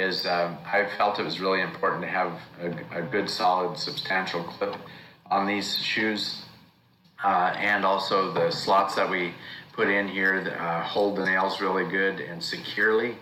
is I felt it was really important to have a good, solid, substantial clip on these shoes. And also the slots that we put in here hold the nails really good and securely.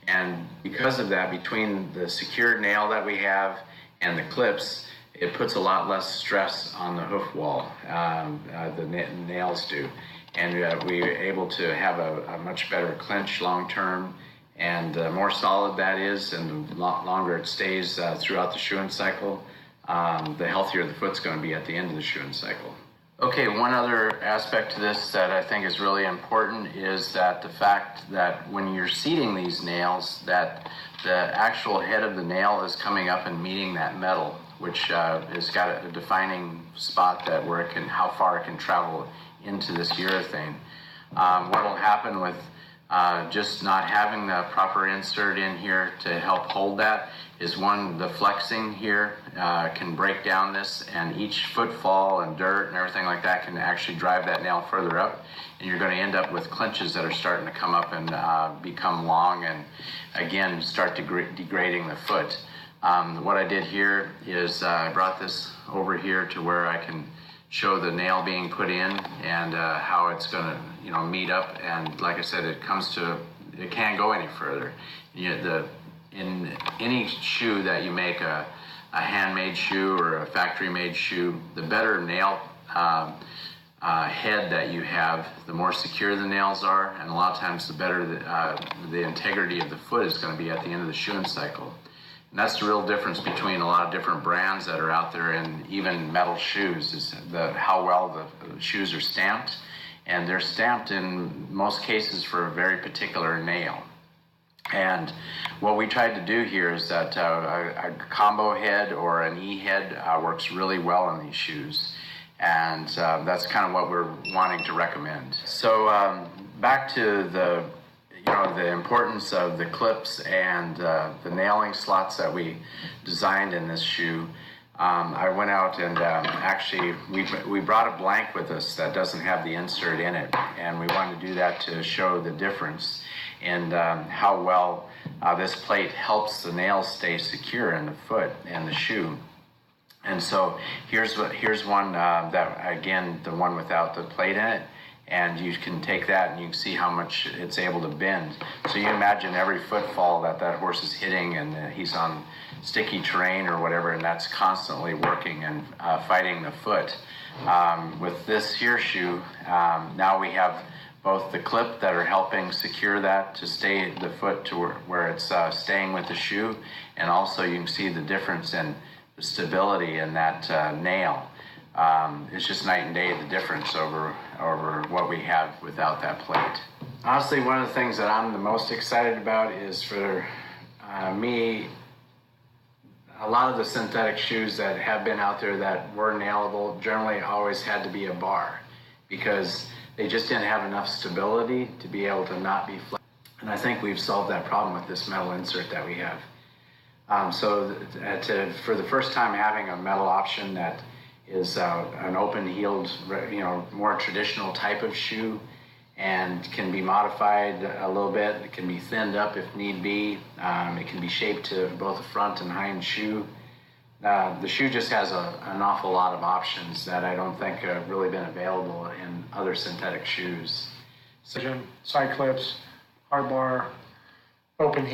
And because of that, between the secured nail that we have and the clips, it puts a lot less stress on the hoof wall, the nails do. And we're able to have a much better clinch long term, and the more solid that is and the longer it stays throughout the shoeing cycle, the healthier the foot's going to be at the end of the shoeing cycle. Okay, one other aspect to this that I think is really important is that the fact that when you're seating these nails, that the actual head of the nail is coming up and meeting that metal, which has got a defining spot that where it can, how far it can travel into this urethane. What will happen with just not having the proper insert in here to help hold that is, one, the flexing here can break down this, and each footfall and dirt and everything like that can actually drive that nail further up, and you're going to end up with clinches that are starting to come up and become long and again start degrading the foot. What I did here is I brought this over here to where I can show the nail being put in and how it's going to, meet up. And like I said, it can't go any further. In any shoe that you make, a handmade shoe or a factory-made shoe, the better nail head that you have, the more secure the nails are, and a lot of times the better the integrity of the foot is going to be at the end of the shoeing cycle. And that's the real difference between a lot of different brands that are out there, and even metal shoes, is how well the shoes are stamped. And they're stamped in most cases for a very particular nail. And what we tried to do here is that a combo head or an E head works really well on these shoes. And that's kind of what we're wanting to recommend. So back to the importance of the clips and the nailing slots that we designed in this shoe. I went out and actually we brought a blank with us that doesn't have the insert in it, and we wanted to do that to show the difference in how well this plate helps the nails stay secure in the foot and the shoe. And so here's one that, again, the one without the plate in it. And you can take that and you can see how much it's able to bend. So you imagine every footfall that horse is hitting, and he's on sticky terrain or whatever, and that's constantly working and fighting the foot. With this here shoe, now we have both the clip that are helping secure that to stay the foot to where it's staying with the shoe, and also you can see the difference in the stability in that nail. It's just night and day, the difference over what we have without that plate. Honestly, one of the things that I'm the most excited about is, for me, a lot of the synthetic shoes that have been out there that were nailable generally always had to be a bar, because they just didn't have enough stability to be able to not be flat. And I think we've solved that problem with this metal insert that we have. For the first time, having a metal option that is an open-heeled, more traditional type of shoe, and can be modified a little bit. It can be thinned up if need be. It can be shaped to both the front and hind shoe. The shoe just has an awful lot of options that I don't think have really been available in other synthetic shoes. Side clips, hard bar, open heel.